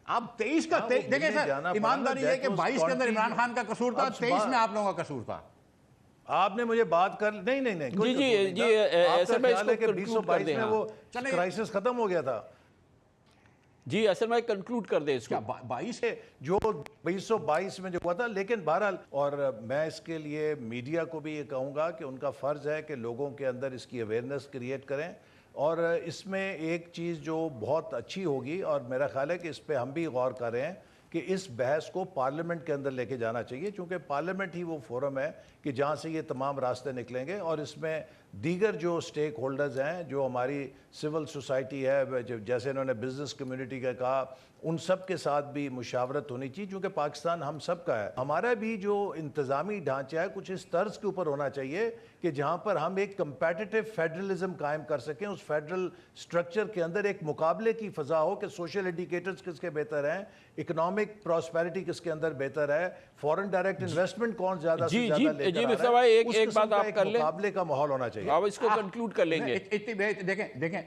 آپ 23 کا دیکھیں سر ایمانداری ہے کہ 22 کے اندر عمران خان کا قصور تھا، 23 میں آپ لوگوں کا قصور تھا. آپ نے مجھے بات کر نہیں جی احسن بھائی اس کو 2022 میں وہ کرائسس ختم ہو گیا تھا. جی احسن بھائی کنکلوڈ کر دیں اس کو. 22 جو 2022 میں جو ہوا تھا. لیکن بہرحال اور میں اس کے لیے میڈیا کو بھی یہ کہوں گا کہ ان کا فرض ہے کہ لوگوں کے اندر اس کی اویئرنیس کریٹ کریں. اور اس میں ایک چیز جو بہت اچھی ہوگی اور میرا خیال ہے کہ اس پہ ہم بھی غور کر رہے ہیں کہ اس بحث کو پارلیمنٹ کے اندر لے کے جانا چاہیے، چونکہ پارلیمنٹ ہی وہ فورم ہے کہ جہاں سے یہ تمام راستے نکلیں گے. اور اس میں دیگر جو سٹیک ہولڈرز ہیں، جو ہماری سول سوسائٹی ہے، جیسے انہوں نے بزنس کمیونٹی کا کہا، ان سب کے ساتھ بھی مشاورت ہونی چاہیے، کیونکہ پاکستان ہم سب کا ہے. ہمارا بھی جو انتظامی ڈھانچہ ہے کچھ اس طرز کے اوپر ہونا چاہیے کہ جہاں پر ہم ایک کمپیٹیٹو فیڈرلزم قائم کر سکیں. اس فیڈرل سٹرکچر کے اندر ایک مقابلے کی فضا ہو کہ سوشل انڈیکیٹرز کس کے بہتر ہیں، اکنامک پراسپیرٹی کس کے اندر بہتر ہے، فورن ڈائریکٹ انویسٹمنٹ کون زیادہ سے زیادہ لے کر آ رہا ہے. ایک بات آپ کر لیں، مقابلے کا ماحول ہونا چاہیے. آپ اس کو کنکلوڈ کر لیں گے. دیکھیں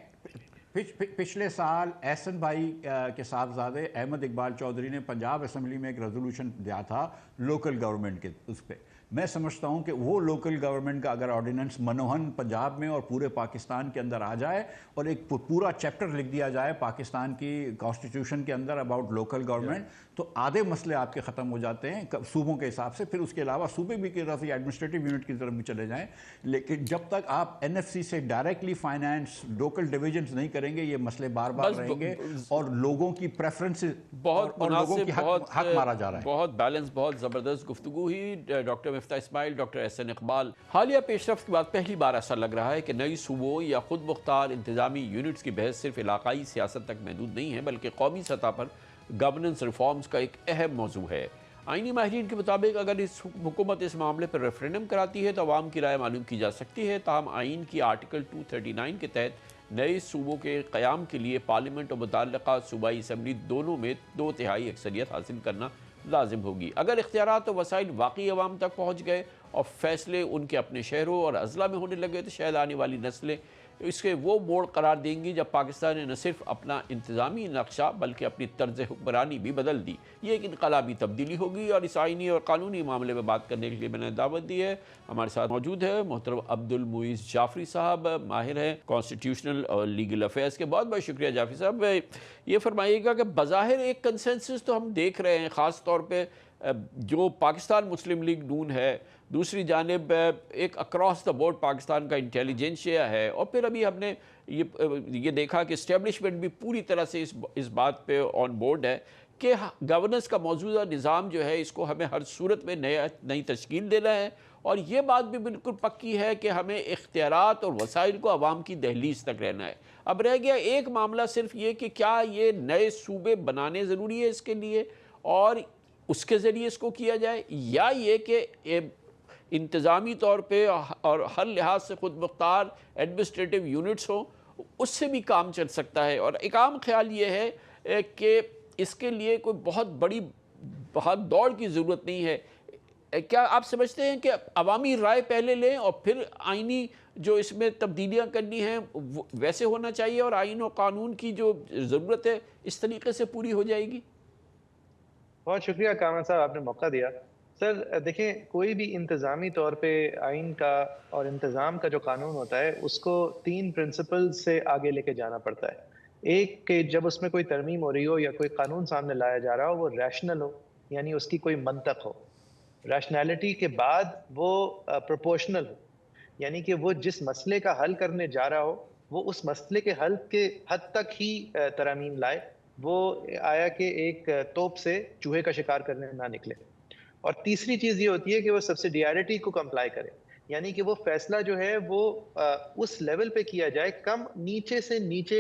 پچھلے سال احسن بھائی کے صاحبزادے احمد اقبال چودھری نے پنجاب اسمبلی میں ایک ریزولوشن دیا تھا لوکل گورنمنٹ کے اس پہ. میں سمجھتا ہوں کہ وہ لوکل گورنمنٹ کا اگر آرڈیننس منوہن پنجاب میں اور پورے پاکستان کے اندر آ جائے اور ایک پورا چیپٹر لکھ دیا جائے پاکستان کی کانسٹیٹیوشن کے اندر اباؤٹ لوکل گورنمنٹ، تو آدھے مسئلے آپ کے ختم ہو جاتے ہیں صوبوں کے حساب سے. پھر اس کے علاوہ صوبے بھی کی طرف ایڈمنسٹریٹو یونٹ کی طرف بھی چلے جائیں. لیکن جب تک آپ NFC سے ڈائریکٹلی فائنانس لوکل ڈویژنز نہیں کریں گے یہ مسئلے بار بار رہیں گے اور لوگوں کی پریفرنس بہت مناسب، حق مارا جا رہا ہے. بہت بیلنس، بہت زبردست گفتگو ہوئی. ڈاکٹر مفتاح اسماعیل، ڈاکٹر احسن اقبال. حالیہ پیش رفت کے بعد پہلی بار ایسا لگ رہا ہے کہ نئی صوبوں یا خود مختار انتظامی یونٹس کی بحث صرف علاقائی سیاست تک محدود نہیں ہے بلکہ قومی سطح پر گورننس ریفارمز کا ایک اہم موضوع ہے. آئینی ماہرین کے مطابق اگر حکومت اس معاملے پر ریفرینڈم کراتی ہے تو عوام کی رائے معلوم کی جا سکتی ہے. تاہم آئین کی آرٹیکل 239 کے تحت نئے صوبوں کے قیام کے لیے پارلیمنٹ اور متعلقہ صوبائی اسمبلی دونوں میں 2/3 اکثریت حاصل کرنا لازم ہوگی. اگر اختیارات و وسائل واقعی عوام تک پہنچ گئے اور فیصلے ان کے اپنے شہروں اور اضلاع میں ہونے لگے تو شاید آنے والی نسلیں اس کے وہ موڑ قرار دیں گی جب پاکستان نے نہ صرف اپنا انتظامی نقشہ بلکہ اپنی طرز حکمرانی بھی بدل دی. یہ ایک انقلابی تبدیلی ہوگی اور اس آئینی اور قانونی معاملے میں بات کرنے کے لیے میں نے دعوت دی ہے. ہمارے ساتھ موجود ہے محترم عبد المعیز جعفری صاحب، ماہر ہیں کانسٹیٹیوشنل اور لیگل افیئرس کے. بہت بہت شکریہ جعفری صاحب. یہ فرمائیے گا کہ بظاہر ایک کنسنسس تو ہم دیکھ رہے ہیں، خاص طور پہ جو پاکستان مسلم لیگ نون ہے، دوسری جانب ایک اکراس دا بورڈ پاکستان کا انٹیلیجنسیا ہے، اور پھر ابھی ہم نے یہ دیکھا کہ اسٹیبلشمنٹ بھی پوری طرح سے اس بات پہ آن بورڈ ہے کہ گورننس کا موجودہ نظام جو ہے اس کو ہمیں ہر صورت میں نئی تشکیل دینا ہے. اور یہ بات بھی بالکل پکی ہے کہ ہمیں اختیارات اور وسائل کو عوام کی دہلیز تک رہنا ہے. اب رہ گیا ایک معاملہ صرف یہ کہ کیا یہ نئے صوبے بنانے ضروری ہے اس کے لیے اور اس کے ذریعے اس کو کیا جائے، یا یہ کہ انتظامی طور پہ اور ہر لحاظ سے خود مختار ایڈمنسٹریٹو یونٹس ہوں، اس سے بھی کام چل سکتا ہے. اور ایک عام خیال یہ ہے کہ اس کے لیے کوئی بہت بڑی بہت دوڑ کی ضرورت نہیں ہے. کیا آپ سمجھتے ہیں کہ عوامی رائے پہلے لیں اور پھر آئینی جو اس میں تبدیلیاں کرنی ہیں ویسے ہونا چاہیے اور آئین و قانون کی جو ضرورت ہے اس طریقے سے پوری ہو جائے گی؟ بہت شکریہ کامران صاحب، آپ نے موقع دیا. سر دیکھیں، کوئی بھی انتظامی طور پہ آئین کا اور انتظام کا جو قانون ہوتا ہے اس کو 3 پرنسپل سے آگے لے کے جانا پڑتا ہے. ایک کہ جب اس میں کوئی ترمیم ہو رہی ہو یا کوئی قانون سامنے لایا جا رہا ہو وہ ریشنل ہو، یعنی اس کی کوئی منطق ہو. ریشنالٹی کے بعد وہ پروپورشنل ہو، یعنی کہ وہ جس مسئلے کا حل کرنے جا رہا ہو وہ اس مسئلے کے حل کے حد تک ہی ترامیم لائے، وہ آیا کہ ایک توپ سے چوہے کا شکار کرنے نہ نکلے. اور تیسری چیز یہ ہوتی ہے کہ وہ سبسیڈیارٹی کو کمپلائی کرے، یعنی کہ وہ فیصلہ جو ہے وہ اس لیول پہ کیا جائے، کم نیچے سے نیچے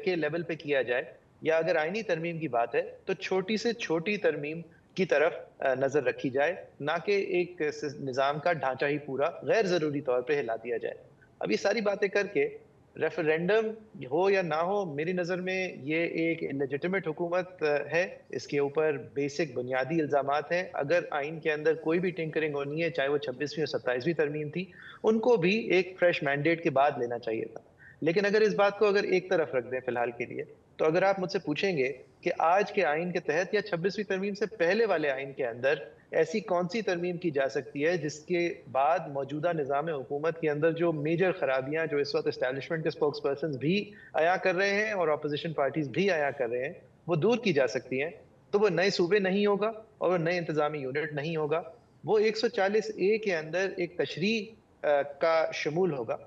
کے لیول پہ کیا جائے، یا اگر آئینی ترمیم کی بات ہے تو چھوٹی سے چھوٹی ترمیم کی طرف نظر رکھی جائے، نہ کہ ایک نظام کا ڈھانچہ ہی پورا غیر ضروری طور پہ ہلا دیا جائے. اب یہ ساری باتیں کر کے ریفرینڈم ہو یا نہ ہو، میری نظر میں یہ ایک لیجیٹیمیٹ حکومت ہے، اس کے اوپر بیسک بنیادی الزامات ہیں. اگر آئین کے اندر کوئی بھی ٹنکرنگ ہونی ہے، چاہے وہ 26ویں اور 27ویں ترمیم تھی، ان کو بھی ایک فریش مینڈیٹ کے بعد لینا چاہیے تھا. لیکن اگر اس بات کو اگر ایک طرف رکھ دیں فی الحال کے لیے، تو اگر آپ مجھ سے پوچھیں گے کہ آج کے آئین کے تحت یا 26ویں ترمیم سے پہلے والے آئین کے اندر ایسی کون سی ترمیم کی جا سکتی ہے جس کے بعد موجودہ نظام حکومت کے اندر جو میجر خرابیاں جو اس وقت اسٹیبلشمنٹ کے اسپوکس پرسنز بھی عیاں کر رہے ہیں اور اپوزیشن پارٹیز بھی عیاں کر رہے ہیں، وہ دور کی جا سکتی ہیں، تو وہ نئے صوبے نہیں ہوگا اور وہ نئے انتظامی یونٹ نہیں ہوگا. وہ 140A کے اندر ایک تشریح کا شمول ہوگا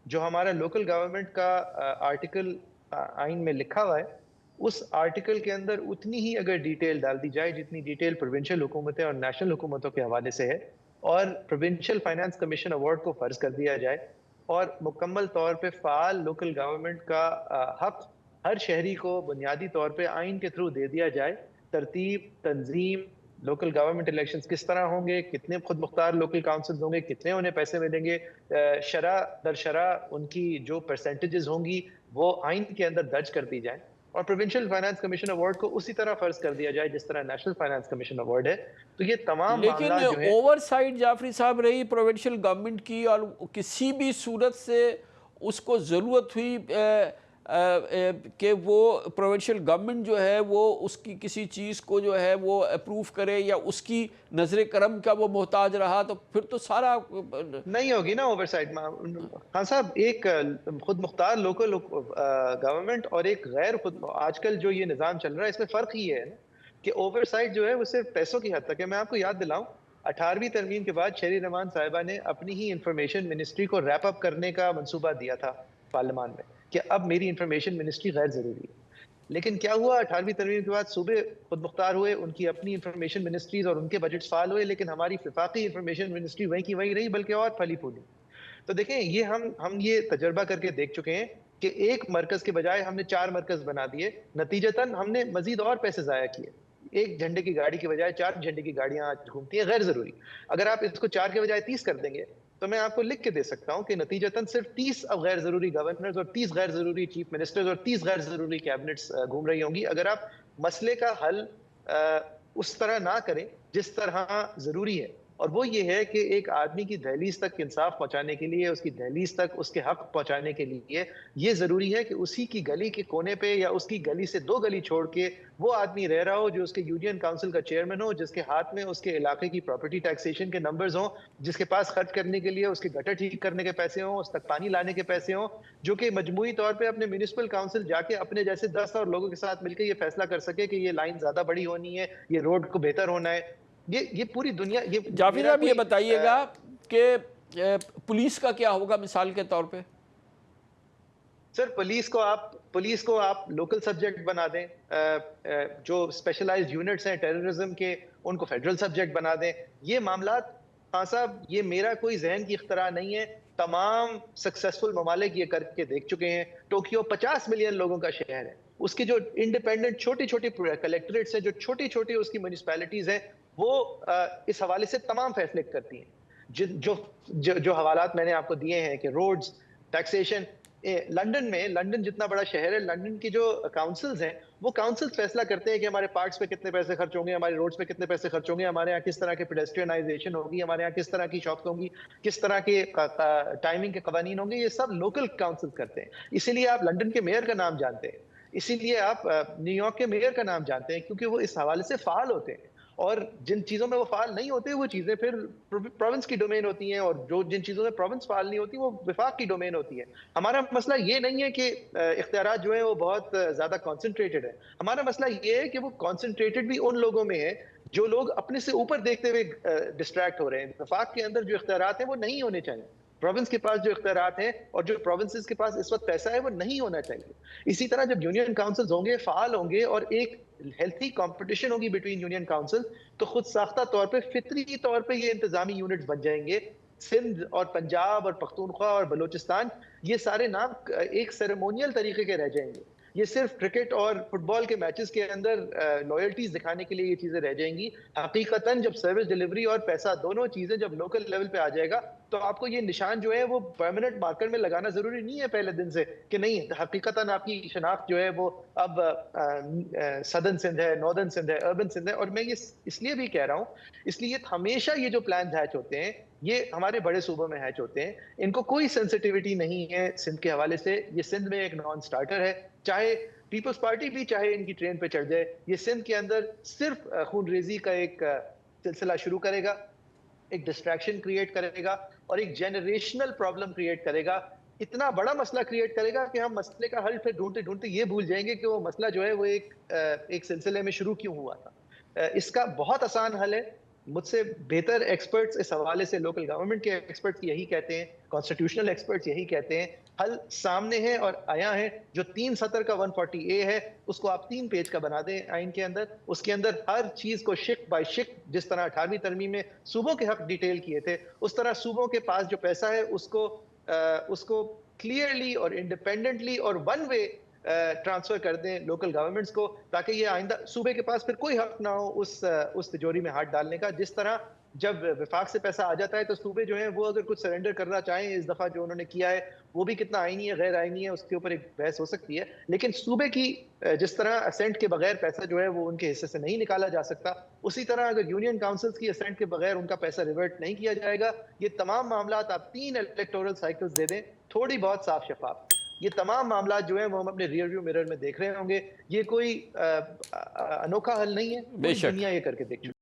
جو ہمارا لوکل گورنمنٹ کا آرٹیکل آئین میں لکھا ہوا ہے. اس آرٹیکل کے اندر اتنی ہی اگر ڈیٹیل ڈال دی جائے جتنی ڈیٹیل پروونشل حکومتیں اور نیشنل حکومتوں کے حوالے سے ہے، اور پروونشل فائنانس کمیشن ایوارڈ کو فرض کر دیا جائے، اور مکمل طور پہ فعال لوکل گورنمنٹ کا حق ہر شہری کو بنیادی طور پہ آئین کے تھرو دے دیا جائے. ترتیب، تنظیم، لوکل گورنمنٹ الیکشنز کس طرح ہوں گے، کتنے خود مختار لوکل کاؤنسلز ہوں گے، کتنے انہیں پیسے ملیں گے، شرح در شرح ان کی جو پرسنٹیجز ہوں گی وہ آئین کے اندر درج کر دی جائیں، اور پروونشل فائنانس کمیشن ایوارڈ کو اسی طرح فرض کر دیا جائے جس طرح نیشنل فائنانس کمیشن ایوارڈ ہے. تو یہ تمام معاملات جو لیکن اوور سائٹ جعفری صاحب رہی پروونشل گورنمنٹ کی، اور کسی بھی صورت سے اس کو ضرورت ہوئی کہ وہ پروونشل گورنمنٹ جو ہے وہ اس کی کسی چیز کو جو ہے وہ اپروو کرے یا اس کی نظر کرم کا وہ محتاج رہا تو پھر تو سارا نہیں ہوگی نا اوور سائٹ. خان صاحب ایک خود مختار لوکل گورنمنٹ اور ایک غیر خود, آج کل جو یہ نظام چل رہا ہے اس میں فرق ہی ہے کہ اوور سائٹ جو ہے وہ صرف پیسوں کی حد تک ہے. میں آپ کو یاد دلاؤں 18ویں ترمیم کے بعد شہری رحمان صاحبہ نے اپنی ہی انفارمیشن منسٹری کو ریپ اپ کرنے کا منصوبہ دیا تھا پارلیمان میں کہ اب میری انفارمیشن منسٹری غیر ضروری ہے. لیکن کیا ہوا 18ویں ترمیم کے بعد صوبے خود مختار ہوئے, ان کی اپنی انفارمیشن منسٹریز اور ان کے بجٹس فعال ہوئے, لیکن ہماری وفاقی انفارمیشن منسٹری وہیں کی وہیں رہی بلکہ اور پھلی پھولی. تو دیکھیں یہ ہم یہ تجربہ کر کے دیکھ چکے ہیں کہ ایک مرکز کے بجائے ہم نے 4 مرکز بنا دیے, نتیجتاً ہم نے مزید اور پیسے ضائع کیے. ایک جھنڈے کی گاڑی کے بجائے 4 جھنڈے کی گاڑیاں آج گھومتی ہیں غیر ضروری. اگر آپ اس کو 4 کے بجائے 30 کر دیں گے تو میں آپ کو لکھ کے دے سکتا ہوں کہ نتیجتاً صرف 30 اب غیر ضروری گورنرز اور 30 غیر ضروری چیف منسٹرز اور 30 غیر ضروری کیبنٹس گھوم رہی ہوں گی اگر آپ مسئلے کا حل اس طرح نہ کریں جس طرح ضروری ہے. اور وہ یہ ہے کہ ایک آدمی کی دہلیز تک انصاف پہنچانے کے لیے, اس کی دہلیز تک اس کے حق پہنچانے کے لیے یہ ضروری ہے کہ اسی کی گلی کے کونے پہ یا اس کی گلی سے 2 گلی چھوڑ کے وہ آدمی رہ رہا ہو جو اس کے یونین کاؤنسل کا چیئرمین ہو, جس کے ہاتھ میں اس کے علاقے کی پراپرٹی ٹیکسیشن کے نمبرز ہوں, جس کے پاس خرچ کرنے کے لیے اس کے گٹر ٹھیک کرنے کے پیسے ہوں, اس تک پانی لانے کے پیسے ہوں, جو کہ مجموعی طور پہ اپنے میونسپل کاؤنسل جا کے اپنے جیسے 10 اور لوگوں کے ساتھ مل کے یہ فیصلہ کر سکے کہ یہ لائن زیادہ بڑی ہونی ہے, یہ روڈ کو بہتر ہونا ہے. یہ پوری دنیا. جعفر صاحب یہ بتائیے گا کہ پولیس کا کیا ہوگا مثال کے طور پہ؟ سر پولیس کو آپ لوکل سبجیکٹ بنا دیں, جو اسپیشلائزڈ یونٹس ہیں ٹیررزم کے ان کو فیڈرل سبجیکٹ بنا دیں. یہ معاملات خان صاحب یہ میرا کوئی ذہن کی اختراع نہیں ہے, تمام سکسیسفل ممالک یہ کر کے دیکھ چکے ہیں. ٹوکیو 50 ملین لوگوں کا شہر ہے, اس کی جو انڈیپینڈنٹ چھوٹی چھوٹی کلیکٹریٹس ہیں, جو چھوٹی چھوٹی اس کی میونسپیلٹیز ہیں, وہ اس حوالے سے تمام فیصلے کرتی ہیں. جو حوالات میں نے آپ کو دیے ہیں کہ روڈز, ٹیکسیشن, لندن جتنا بڑا شہر ہے, لندن کی جو کاؤنسلز ہیں وہ کاؤنسلز فیصلہ کرتے ہیں کہ ہمارے پارکس پہ کتنے پیسے خرچ ہوں گے, ہمارے روڈز پہ کتنے پیسے خرچ ہوں گے, ہمارے یہاں کس طرح کے پیڈسٹرینائزیشن ہوگی, ہمارے یہاں کس طرح کی شاپس ہوں گی, کس طرح کے ٹائمنگ کے قوانین ہوں گے. یہ سب لوکل کاؤنسلز کرتے ہیں. اسی لیے آپ لندن کے میئر کا نام جانتے ہیں, اسی لیے آپ نیو یارک کے میئر کا نام جانتے ہیں, کیونکہ وہ اس حوالے سے فعال ہوتے ہیں. اور جن چیزوں میں وہ فعال نہیں ہوتے وہ چیزیں پھر پروونس کی ڈومین ہوتی ہیں, اور جن چیزوں میں پروونس فعال نہیں ہوتی وہ وفاق کی ڈومین ہوتی ہے. ہمارا مسئلہ یہ نہیں ہے کہ اختیارات جو ہیں وہ بہت زیادہ کانسنٹریٹڈ ہے. ہمارا مسئلہ یہ ہے کہ وہ کانسنٹریٹڈ بھی ان لوگوں میں ہے جو لوگ اپنے سے اوپر دیکھتے ہوئے ڈسٹریکٹ ہو رہے ہیں. وفاق کے اندر جو اختیارات ہیں وہ نہیں ہونے چاہیے. پروونس کے پاس جو اختیارات ہیں اور جو پروونسز کے پاس اس وقت پیسہ ہے وہ نہیں ہونا چاہیے. اسی طرح جب یونین کاؤنسلز ہوں گے, فعال ہوں گے, اور ایک ہیلتھی کمپٹیشن ہوگی بٹوین یونین کاؤنسل, تو خود ساختہ طور پہ فطری طور پہ یہ انتظامی یونٹس بن جائیں گے. سندھ اور پنجاب اور پختونخوا اور بلوچستان, یہ سارے نام ایک سیریمونیل طریقے کے رہ جائیں گے. یہ صرف کرکٹ اور فٹ بال کے میچز کے اندر لویلٹیز دکھانے کے لیے یہ چیزیں رہ جائیں گی. حقیقتاً جب سروس ڈیلیوری اور پیسہ دونوں چیزیں جب لوکل لیول پہ آ جائے گا تو آپ کو یہ نشان جو ہے وہ پرماننٹ مارکر میں لگانا ضروری نہیں ہے پہلے دن سے کہ نہیں, حقیقتاً آپ کی شناخت جو ہے وہ اب سدرن سندھ ہے, ناردرن سندھ ہے, اربن سندھ ہے. اور میں یہ اس لیے بھی کہہ رہا ہوں, اس لیے ہمیشہ یہ جو پلان ہیچ ہوتے ہیں یہ ہمارے بڑے صوبوں میں ہیچ ہوتے ہیں, ان کو کوئی سینسٹیوٹی نہیں ہے سندھ کے حوالے سے. یہ سندھ میں ایک نان سٹارٹر ہے, چاہے پیپلز پارٹی بھی چاہے ان کی ٹرین پہ چڑھ جائے. یہ سندھ کے اندر صرف خون ریزی کا ایک سلسلہ شروع کرے گا, ایک ڈسٹریکشن کریٹ کرے گا, اور ایک جنریشنل پرابلم کریٹ کرے گا. اتنا بڑا مسئلہ کریٹ کرے گا کہ ہم مسئلے کا حل پھر ڈھونڈتے ڈھونڈتے یہ بھول جائیں گے کہ وہ مسئلہ جو ہے وہ ایک سلسلے میں شروع کیوں ہوا تھا. اس کا بہت آسان حل ہے. مجھ سے بہتر ایکسپرٹس اس حوالے سے لوکل گورنمنٹ کے ایکسپرٹس یہی کہتے ہیں, کانسٹیٹیوشنل ایکسپرٹس یہی کہتے ہیں. حل سامنے ہے اور آیا ہے. جو 3 سطر کا 140A ہے اس کو آپ 3 پیج کا بنا دیں آئین کے اندر. اس کے اندر ہر چیز کو شق بائی شق, جس طرح 18ویں ترمیم میں صوبوں کے حق ڈیٹیل کیے تھے, اس طرح صوبوں کے پاس جو پیسہ ہے اس کو کلیئرلی اور انڈیپینڈنٹلی اور ون وے ٹرانسفر کر دیں لوکل گورنمنٹس کو, تاکہ یہ آئندہ صوبے کے پاس پھر کوئی حق نہ ہو اس تجوری میں ہاتھ ڈالنے کا. جس طرح جب وفاق سے پیسہ آ جاتا ہے تو صوبے جو ہیں وہ اگر کچھ سرنڈر کرنا چاہیں, اس دفعہ جو انہوں نے کیا ہے وہ بھی کتنا آئینی ہے غیر آئینی ہے اس کے اوپر ایک بحث ہو سکتی ہے, لیکن صوبے کی جس طرح اسینٹ کے بغیر پیسہ جو ہے وہ ان کے حصے سے نہیں نکالا جا سکتا, اسی طرح اگر یونین کاؤنسلز کی اسینٹ کے بغیر ان کا پیسہ ریورٹ نہیں کیا جائے گا. یہ تمام معاملات آپ 3 الیکٹورل سائیکلز دے دیں, تھوڑی بہت صاف شفاف, یہ تمام معاملات جو ہیں وہ ہم اپنے ریئر ویو مرر میں دیکھ رہے ہوں گے. یہ کوئی انوکھا حل نہیں ہے، بے شک. دنیا یہ کر کے دیکھ چکی ہے.